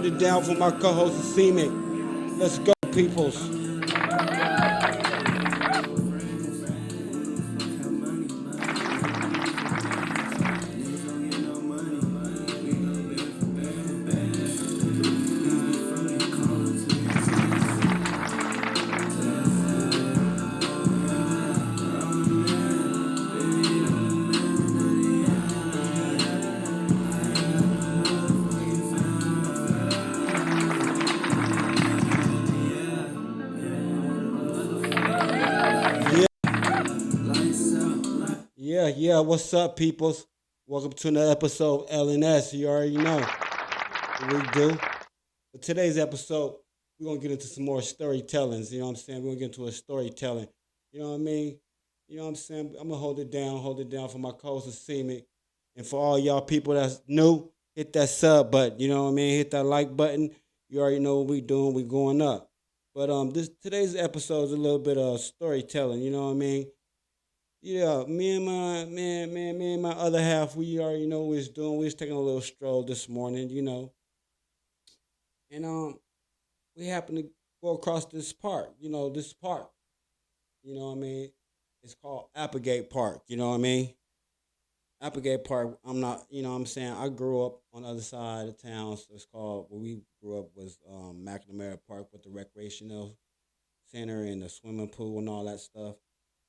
it down for my co-host, Seaman. Let's go, peoples. Yeah. What's up, peoples? Welcome to another episode of LNS. You already know what we do. For today's episode, we're gonna get into some more storytellings. You know what I'm saying? We're gonna get into a storytelling. You know what I mean? You know what I'm saying? I'm gonna hold it down for my co-host Seaman. And for all y'all people that's new, hit that sub button. You know what I mean? Hit that like button. You already know what we doing. We going up. But this today's episode is a little bit of storytelling. You know what I mean? Yeah, me and my other half, we already know what we're doing. We was taking a little stroll this morning, and we happened to go across this park. This park. You know what I mean? It's called Applegate Park. You know what I mean? Applegate Park. I'm not. You know what I'm saying? I grew up on the other side of town, so it's called. Where we grew up was McNamara Park with the recreational center and the swimming pool and all that stuff.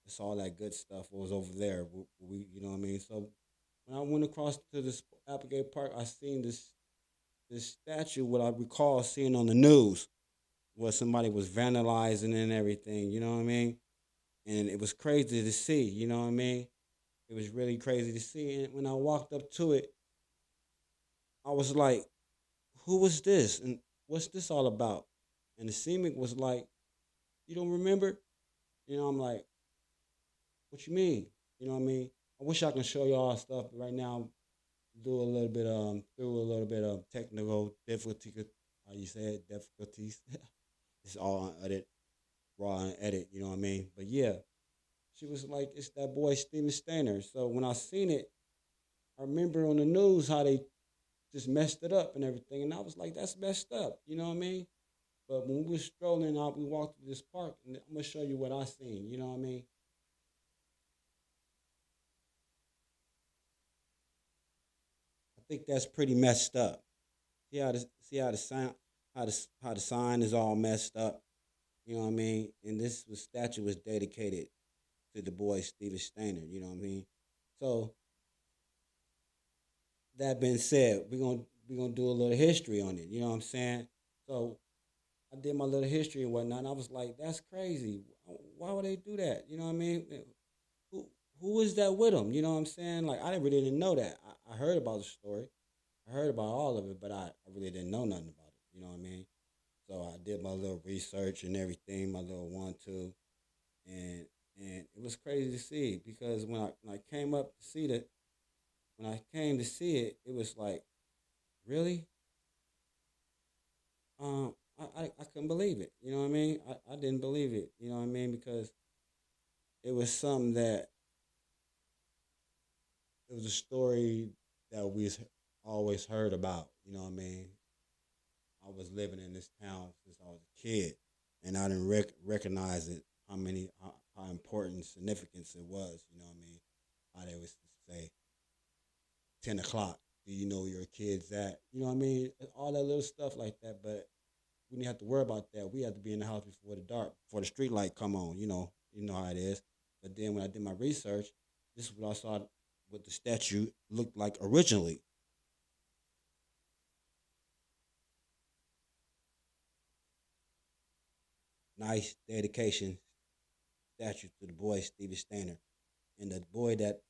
It's all that good stuff was over there. You know what I mean? So when I went across to this Applegate Park, I seen this statue. What I recall seeing on the news where somebody was vandalizing and everything. You know what I mean? And it was crazy to see. You know what I mean? It was really crazy to see. And when I walked up to it, I was like, "Who was this? And what's this all about?" And the CMIC was like, "You don't remember?" I'm like, "What you mean?" You know what I mean? I wish I can show y'all stuff, but right now do a little bit through a little bit of technical difficulty. How you say it? Difficulties. It's all on edit, raw and edit. You know what I mean? But yeah, she was like, "It's that boy Steven Stainer." So when I seen it, I remember on the news how they just messed it up and everything, and I was like, "That's messed up." You know what I mean? But when we were strolling out, we walked through this park, and I'm gonna show you what I seen. You know what I mean? I think that's pretty messed up. See how the sign how the sign is all messed up. You know what I mean? And statue was dedicated to the boy Steven Stainer. You know what I mean? So that being said, we're gonna do a little history on it. You know what I'm saying? So I did my little history and whatnot. And I was like, that's crazy. Why would they do that? You know what I mean? Who who is that with him? You know what I'm saying? Like I really didn't know that. I heard about the story. I heard about all of it, but I really didn't know nothing about it. You know what I mean? So I did my little research and everything, my little one two, and it was crazy to see because when I came up to see that when I came to see it, it was like really, I couldn't believe it. You know what I mean? I didn't believe it. You know what I mean? Because it was something that it was a story that always heard about. You know what I mean? I was living in this town since I was a kid, and I didn't recognize it how important significance it was. You know what I mean? How they was to say 10 o'clock. Do you know where your kids at? You know what I mean? All that little stuff like that. But we didn't have to worry about that. We had to be in the house before the street light come on. You know how it is. But then when I did my research, this is what I saw what the statue looked like originally. Nice dedication statue to the boy Stevie Stainer, and the boy that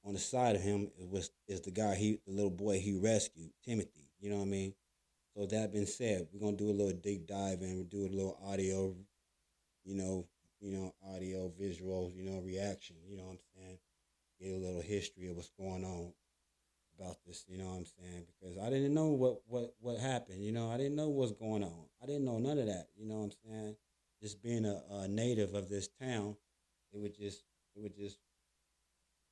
on the side of him is the little boy he rescued, Timothy. You know what I mean? So that being said, we're gonna do a little deep dive and we do a little audio, you know, audio, visual, reaction. You know what I'm saying? Get a little history of what's going on about this. You know what I'm saying? Because I didn't know what happened. I didn't know what's going on. I didn't know none of that. You know what I'm saying? Just being a native of this town, it would just it would just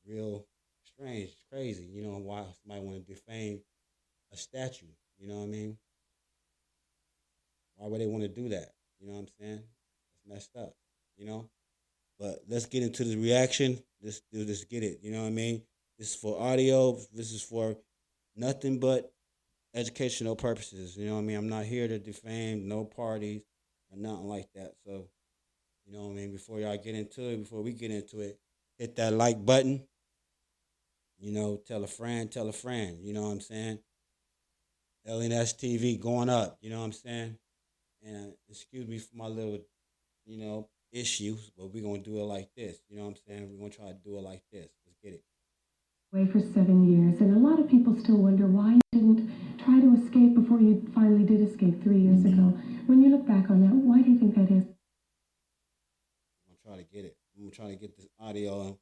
real strange, crazy. Why somebody want to defame a statue? You know what I mean? Why would they want to do that? You know what I'm saying? It's messed up. You know. But let's get into the reaction. Let's do this. Get it. You know what I mean? This is for audio. This is for nothing but educational purposes. You know what I mean? I'm not here to defame no parties or nothing like that. So, you know what I mean? Before y'all get into it, before we get into it, hit that like button. You know, tell a friend, tell a friend. You know what I'm saying? LNS TV going up. You know what I'm saying? And excuse me for my little, you know, issues, but we're going to do it like this. You know what I'm saying? We're going to try to do it like this. Let's get it. Away for 7 years, and a lot of people still wonder why you didn't try to escape before you finally did escape 3 years ago. When you look back on that, why do you think that is? I'm going to try to get it. I'm going to try to get this audio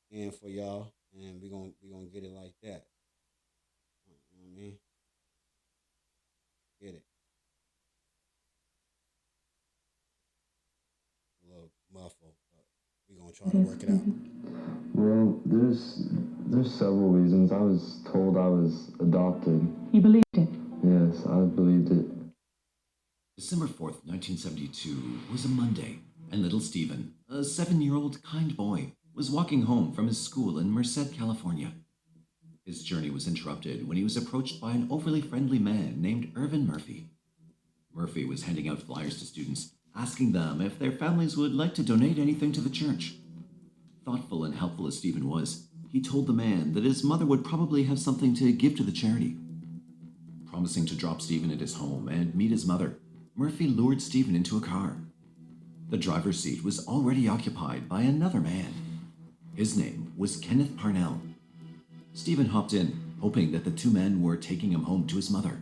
in for y'all, and we're gonna get it like that. You know what I mean? Get it. A little muffled, but we're going to try to work it out. Well, there's several reasons. I was told I was adopted. You believed it? Yes, I believed it. December 4th, 1972 was a Monday, and little Stephen, a 7-year-old kind boy, was walking home from his school in Merced, California. His journey was interrupted when he was approached by an overly friendly man named Irvin Murphy. Murphy was handing out flyers to students, asking them if their families would like to donate anything to the church. Thoughtful and helpful as Stephen was, he told the man that his mother would probably have something to give to the charity. Promising to drop Stephen at his home and meet his mother, Murphy lured Stephen into a car. The driver's seat was already occupied by another man. His name was Kenneth Parnell. Stephen hopped in, hoping that the two men were taking him home to his mother.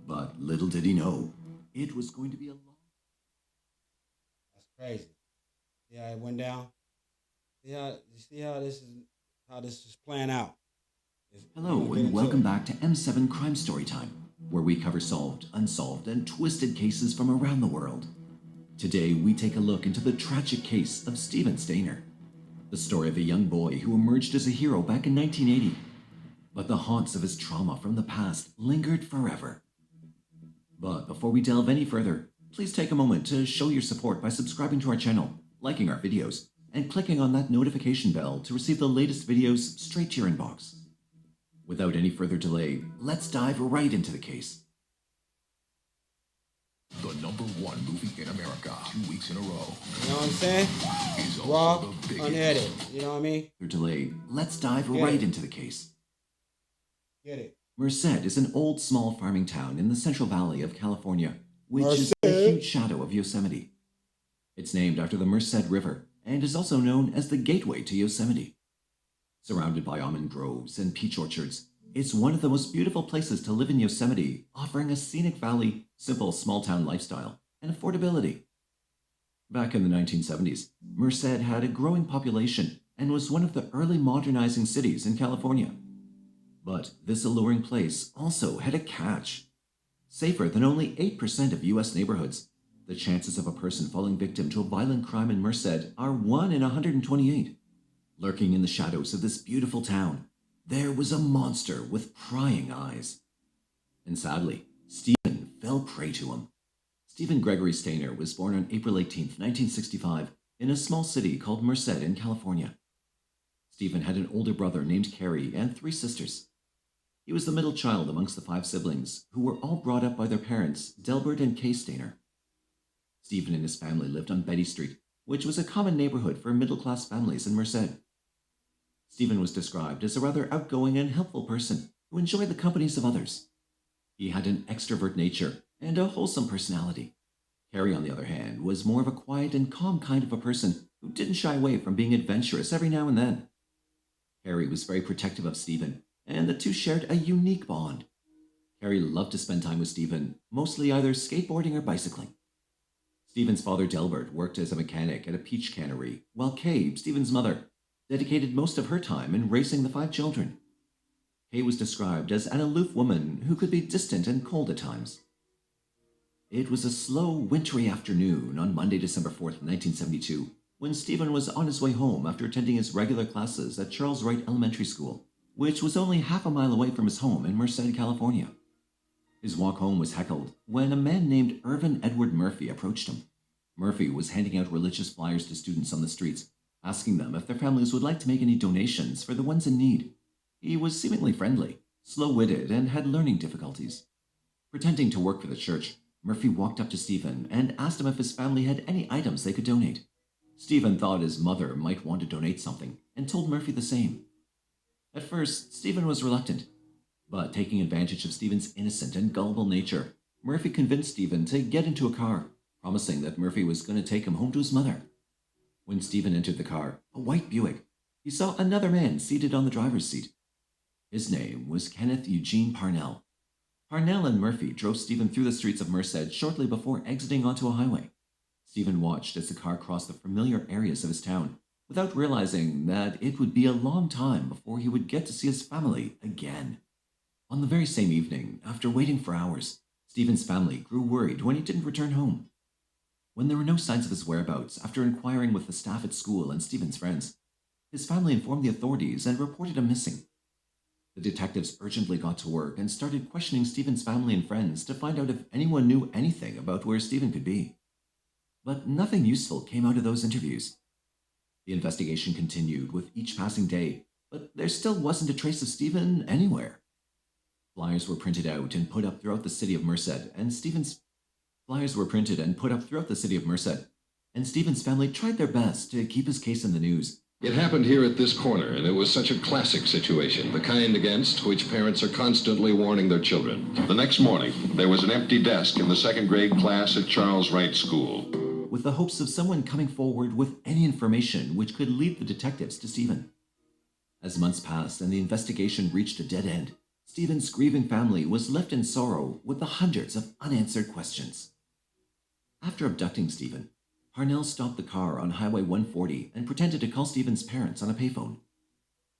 But little did he know, it was going to be a long... That's crazy. See how it went down? See how this is playing out? Hello and welcome back to M7 Crime Story Time, where we cover solved, unsolved, and twisted cases from around the world. Today we take a look into the tragic case of Stephen Stainer, the story of a young boy who emerged as a hero back in 1980. But the haunts of his trauma from the past lingered forever. But before we delve any further, please take a moment to show your support by subscribing to our channel, liking our videos, and clicking on that notification bell to receive the latest videos straight to your inbox. Without any further delay, let's dive right into the case. The #1 movie in America, 2 weeks in a row. You know what I'm saying? Is Raw, also the biggest. unedited. You know what I mean? Without delay, let's dive Get right it. into the case. Get it. Merced is an old small farming town in the Central Valley of California, which is Merced. a huge shadow of Yosemite. It's named after the Merced River and is also known as the gateway to Yosemite. Surrounded by almond groves and peach orchards, it's one of the most beautiful places to live in Yosemite, offering a scenic valley, simple small-town lifestyle, and affordability. Back in the 1970s, Merced had a growing population and was one of the early modernizing cities in California. But this alluring place also had a catch. Safer than only 8% of U.S. neighborhoods, the chances of a person falling victim to a violent crime in Merced are 1 in 128. Lurking in the shadows of this beautiful town, there was a monster with prying eyes. And sadly, Stephen fell prey to him. Stephen Gregory Stainer was born on April 18, 1965, in a small city called Merced in California. Stephen had an older brother named Carrie and 3 sisters. He was the middle child amongst the 5 siblings, who were all brought up by their parents, Delbert and Kay Stainer. Stephen and his family lived on Betty Street, which was a common neighborhood for middle-class families in Merced. Stephen was described as a rather outgoing and helpful person who enjoyed the companies of others. He had an extrovert nature and a wholesome personality. Carrie, on the other hand, was more of a quiet and calm kind of a person who didn't shy away from being adventurous every now and then. Carrie was very protective of Stephen, and the two shared a unique bond. Carrie loved to spend time with Stephen, mostly either skateboarding or bicycling. Stephen's father, Delbert, worked as a mechanic at a peach cannery, while Kay, Stephen's mother, dedicated most of her time in raising the 5 children. Kay was described as an aloof woman who could be distant and cold at times. It was a slow, wintry afternoon on Monday, December 4th, 1972, when Stephen was on his way home after attending his regular classes at Charles Wright Elementary School, which was only half a mile away from his home in Merced, California. His walk home was heckled when a man named Irvin Edward Murphy approached him. Murphy was handing out religious flyers to students on the streets, asking them if their families would like to make any donations for the ones in need. He was seemingly friendly, slow-witted, and had learning difficulties. Pretending to work for the church, Murphy walked up to Stephen and asked him if his family had any items they could donate. Stephen thought his mother might want to donate something and told Murphy the same. At first, Stephen was reluctant, but taking advantage of Stephen's innocent and gullible nature, Murphy convinced Stephen to get into a car, promising that Murphy was going to take him home to his mother. When Stephen entered the car, a white Buick, he saw another man seated on the driver's seat. His name was Kenneth Eugene Parnell. Parnell and Murphy drove Stephen through the streets of Merced shortly before exiting onto a highway. Stephen watched as the car crossed the familiar areas of his town, without realizing that it would be a long time before he would get to see his family again. On the very same evening, after waiting for hours, Stephen's family grew worried when he didn't return home. When there were no signs of his whereabouts after inquiring with the staff at school and Stephen's friends, his family informed the authorities and reported him missing. The detectives urgently got to work and started questioning Stephen's family and friends to find out if anyone knew anything about where Stephen could be. But nothing useful came out of those interviews. The investigation continued with each passing day, but there still wasn't a trace of Stephen anywhere. Flyers were printed out and put up throughout the city of Merced, and Stephen's family tried their best to keep his case in the news. It happened here at this corner, and it was such a classic situation, the kind against which parents are constantly warning their children. The next morning, there was an empty desk in the second grade class at Charles Wright School. With the hopes of someone coming forward with any information which could lead the detectives to Stephen. As months passed and the investigation reached a dead end, Stephen's grieving family was left in sorrow with the hundreds of unanswered questions. After abducting Stephen, Parnell stopped the car on Highway 140 and pretended to call Stephen's parents on a payphone.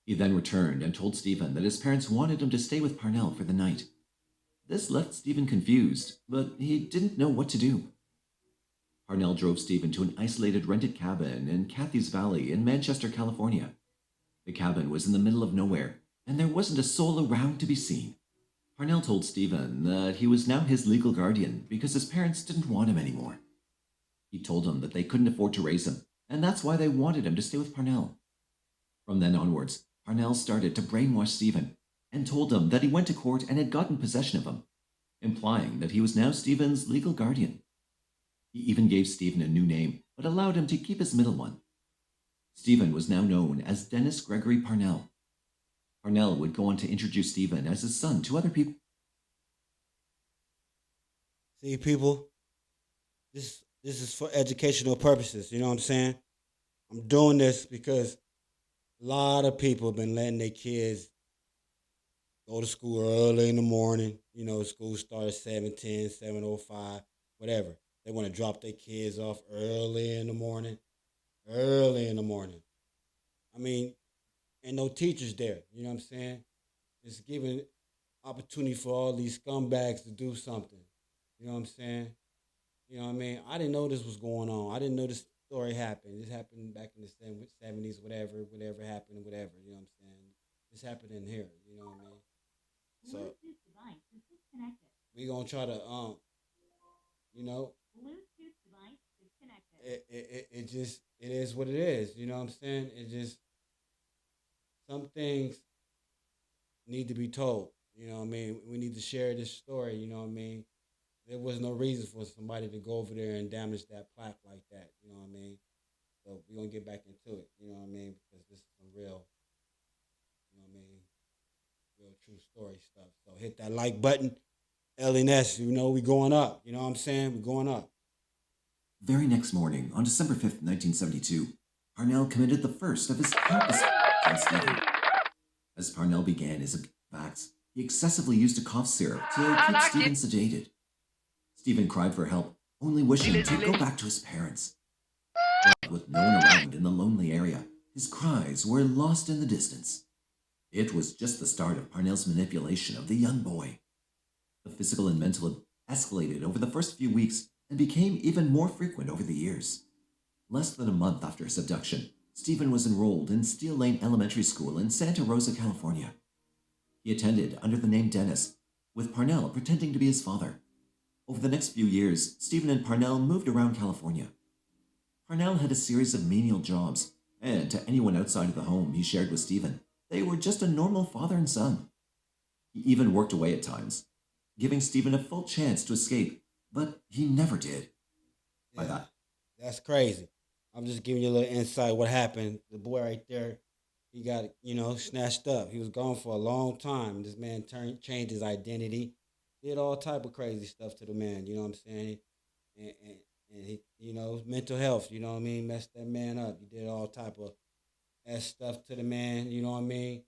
He then returned and told Stephen that his parents wanted him to stay with Parnell for the night. This left Stephen confused, but he didn't know what to do. Parnell drove Stephen to an isolated rented cabin in Cathy's Valley in Manchester, California. The cabin was in the middle of nowhere, and there wasn't a soul around to be seen. Parnell told Stephen that he was now his legal guardian because his parents didn't want him anymore. He told them that they couldn't afford to raise him, and that's why they wanted him to stay with Parnell. From then onwards, Parnell started to brainwash Stephen and told him that he went to court and had gotten possession of him, implying that he was now Stephen's legal guardian. He even gave Stephen a new name, but allowed him to keep his middle one. Stephen was now known as Dennis Gregory Parnell. Parnell would go on to introduce Stephen as his son to other people. See, people, this is for educational purposes, you know what I'm saying? I'm doing this because a lot of people have been letting their kids go to school early in the morning. You know, school starts 7:10, 7:05, whatever. They want to drop their kids off early in the morning. I mean, ain't no teachers there, you know what I'm saying? It's giving opportunity for all these scumbags to do something, you know what I'm saying? You know what I mean? I didn't know this was going on. I didn't know this story happened. This happened back in the 70s, whatever happened, whatever, you know what I'm saying? This happened in here, you know what I mean? So, Bluetooth device is disconnected. we going to try to, you know, Bluetooth device disconnected. it is what it is, you know what I'm saying? It just, some things need to be told, you know what I mean? We need to share this story, you know what I mean? There was no reason for somebody to go over there and damage that plaque like that, you know what I mean? So we're going to get back into it, you know what I mean? Because this is some real, you know what I mean? Real true story stuff. So hit that like button. LNS, you know, we going up, you know what I'm saying? We're going up. Very next morning, on December 5th, 1972, Parnell committed the first of his countless on Stephen. As Parnell began his facts, he excessively used a cough syrup to keep Stephen sedated. Stephen cried for help, only wishing to go back to his parents. But with no one around in the lonely area, his cries were lost in the distance. It was just the start of Parnell's manipulation of the young boy. The physical and mental escalated over the first few weeks and became even more frequent over the years. Less than a month after his abduction, Stephen was enrolled in Steel Lane Elementary School in Santa Rosa, California. He attended under the name Dennis, with Parnell pretending to be his father. Over the next few years, Stephen and Parnell moved around California. Parnell had a series of menial jobs, and to anyone outside of the home he shared with Stephen, they were just a normal father and son. He even worked away at times, giving Stephen a full chance to escape, but he never did. By Yeah, that, that's crazy. I'm just giving you a little insight what happened. The boy right there, he got, snatched up. He was gone for a long time. This man changed his identity, did all type of crazy stuff to the man. You know what I'm saying? And he, mental health. You know what I mean? Messed that man up. He did all type of ass stuff to the man. You know what I mean?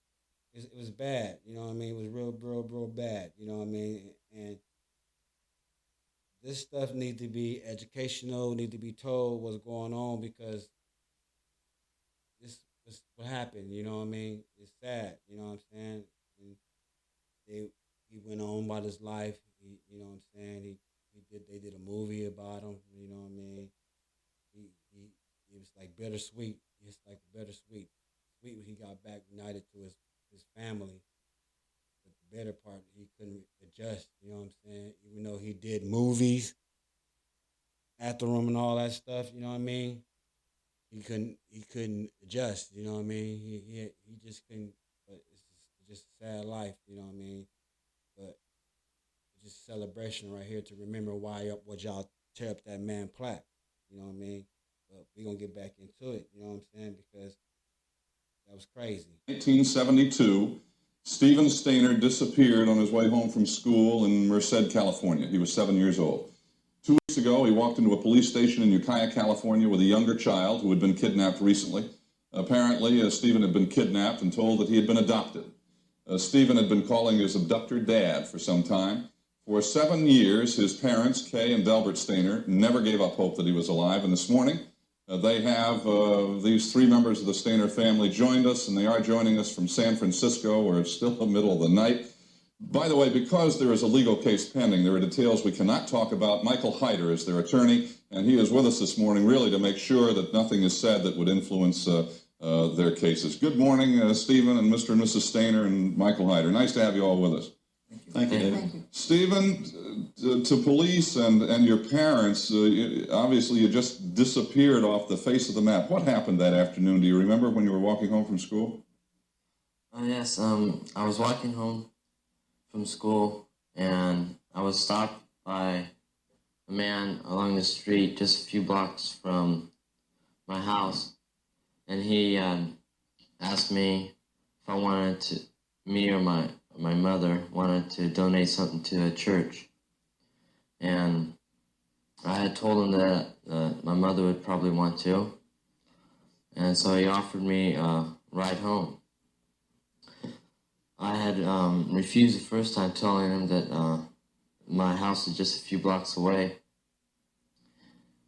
It was bad. You know what I mean? It was real bad. You know what I mean? And this stuff need to be educational, need to be told what's going on because this is what happened, you know what I mean? It's sad, you know what I'm saying? And he went on about his life, you know what I'm saying? They did a movie about him, you know what I mean? It was like bittersweet. It's like bittersweet. Sweet when he got back united to his family. But the better part, he couldn't adjust, you know what I'm saying? Even though he did movies, after him and all that stuff, you know what I mean? He couldn't adjust, you know what I mean? He just couldn't, but it's just a sad life, you know what I mean? But it's just a celebration right here to remember what y'all tear up that man plaque, you know what I mean? But we're going to get back into it, you know what I'm saying? Because that was crazy. 1972, Stephen Stainer disappeared on his way home from school in Merced, California. He was 7 years old. 2 weeks ago, he walked into a police station in Ukiah, California with a younger child who had been kidnapped recently. Apparently, Stephen had been kidnapped and told that he had been adopted. Stephen had been calling his abductor Dad for some time. For 7 years, his parents, Kay and Delbert Stainer, never gave up hope that he was alive. And this morning, they have these three members of the Stainer family joined us, and they are joining us from San Francisco, where it's still the middle of the night. By the way, because there is a legal case pending, there are details we cannot talk about. Michael Hyder is their attorney, and he is with us this morning really to make sure that nothing is said that would influence their cases. Good morning, Stephen and Mr. and Mrs. Stainer and Michael Hyder. Nice to have you all with us. Thank you, David. Stephen, to police and your parents, obviously you just disappeared off the face of the map. What happened that afternoon? Do you remember when you were walking home from school? Yes, I was walking home from school, and I was stopped by a man along the street just a few blocks from my house, and he asked me if I wanted to, me or my mother wanted to donate something to a church, and I had told him that my mother would probably want to, and so he offered me a ride home. I had refused the first time, telling him that my house is just a few blocks away,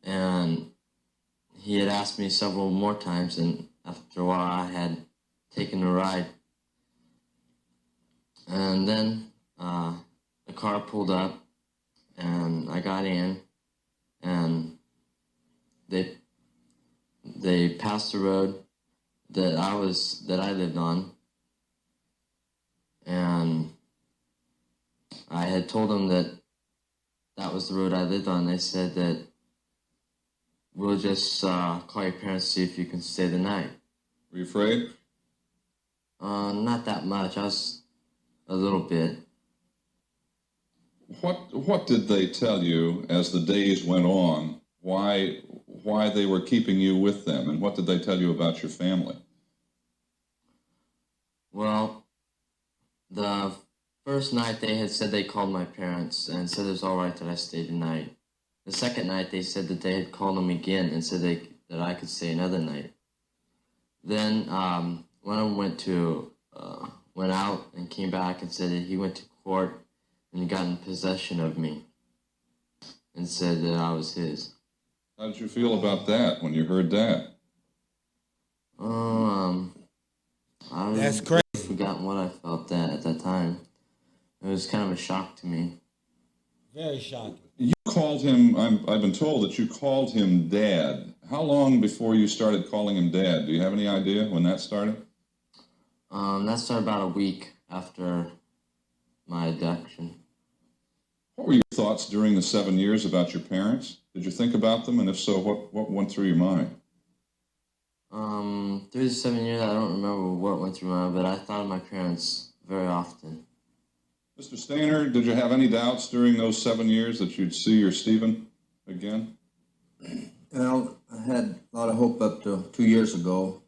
and he had asked me several more times, and after a while I had taken the ride. And then the car pulled up, and I got in, and they passed the road that I lived on, and I had told them that was the road I lived on. They said that we'll just call your parents to see if you can stay the night. Were you afraid? Not that much. I was a little bit. What did they tell you as the days went on? Why they were keeping you with them, and what did they tell you about your family? Well, the first night they had said they called my parents and said it was all right that I stayed the night. The second night they said that they had called them again and said that I could stay another night. Then one of them went out and came back and said that he went to court and got in possession of me and said that I was his. How did you feel about that when you heard that? That's crazy. I've forgotten what I felt at that time. It was kind of a shock to me. Very shocking. You called him, I've been told that you called him Dad. How long before you started calling him Dad? Do you have any idea when that started? That started about a week after my abduction. What were your thoughts during the 7 years about your parents? Did you think about them? And if so, what went through your mind? Through the 7 years, I don't remember what went through my mind, but I thought of my parents very often. Mr. Stainer, did you have any doubts during those 7 years that you'd see your Stephen again? Well, I had a lot of hope up to 2 years ago.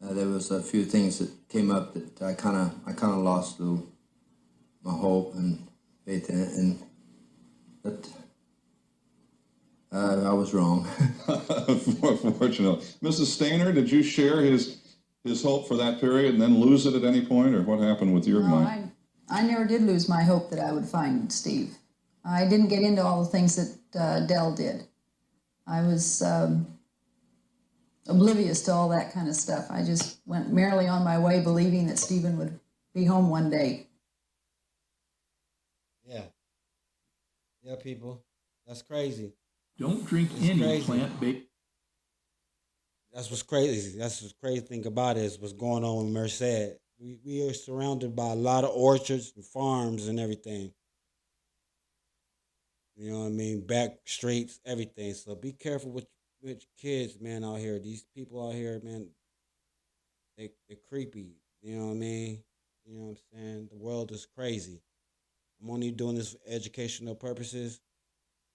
There was a few things that came up that I kind of lost my hope and faith in it, and but I was wrong. Fortunately. Mrs. Stainer, did you share his hope for that period and then lose it at any point, or what happened with your No, mind? I never did lose my hope that I would find Steve. I didn't get into all the things that Dell did. I was oblivious to all that kind of stuff. I just went merrily on my way, believing that Stephen would be home one day. Yeah, people. That's crazy. Don't drink It's any crazy. plant-based. That's what's crazy. That's what's crazy thing about it is what's going on with Merced. We are surrounded by a lot of orchards and farms and everything. You know what I mean? Back streets, everything. So be careful with kids, man, out here. These people out here, man, they're creepy. You know what I mean? You know what I'm saying? The world is crazy. I'm only doing this for educational purposes.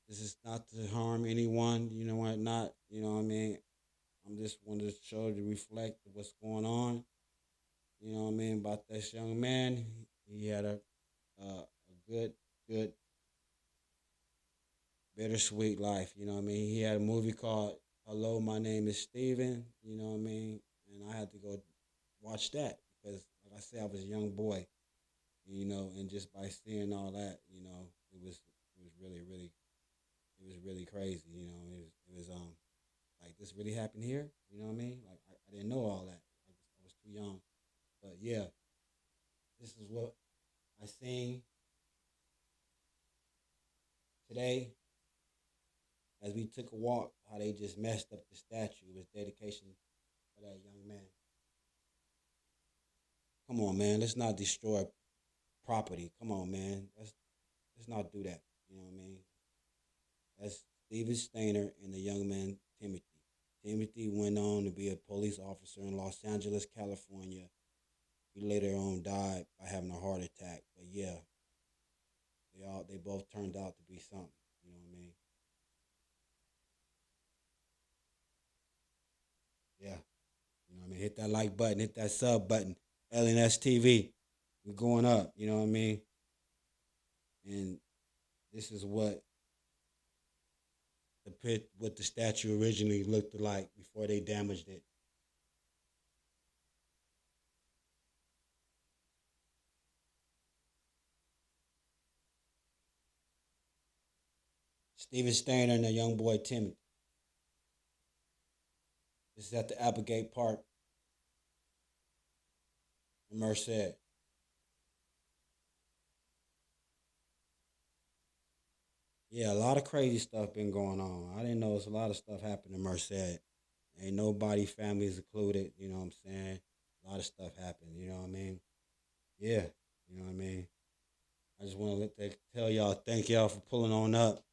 This is not to harm anyone. You know what? Not, you know what I mean? I'm just wanted to show to reflect what's going on. You know what I mean? About this young man. He had a good, bittersweet life. You know what I mean? He had a movie called Hello, My Name is Steven. You know what I mean? And I had to go watch that because, like I said, I was a young boy. You know, and just by seeing all that, you know, it was really crazy. You know, it was like this really happened here. You know what I mean? Like I didn't know all that. I was too young. But yeah, this is what I seen today as we took a walk. How they just messed up the statue. It was dedication for that young man. Come on, man. Let's not destroy property. Come on, man. Let's not do that. You know what I mean? That's Steven Stainer and the young man Timothy. Timothy went on to be a police officer in Los Angeles, California. He later on died by having a heart attack. But yeah, they both turned out to be something. You know what I mean? Yeah. You know what I mean? Hit that like button, hit that sub button. LNS TV. We're going up, you know what I mean? And this is what the statue originally looked like before they damaged it. Steven Stainer and the young boy Timothy. This is at the Applegate Park in Merced. Yeah, a lot of crazy stuff been going on. I didn't know there's a lot of stuff happening in Merced. Ain't nobody families included, you know what I'm saying? A lot of stuff happened, you know what I mean? Yeah, you know what I mean? I just want to tell y'all, thank y'all for pulling on up.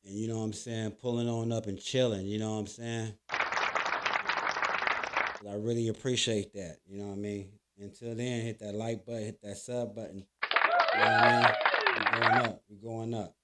And you know what I'm saying? Pulling on up and chilling, you know what I'm saying? I really appreciate that, you know what I mean? Until then, hit that like button, hit that sub button. You know what I mean? We're going up.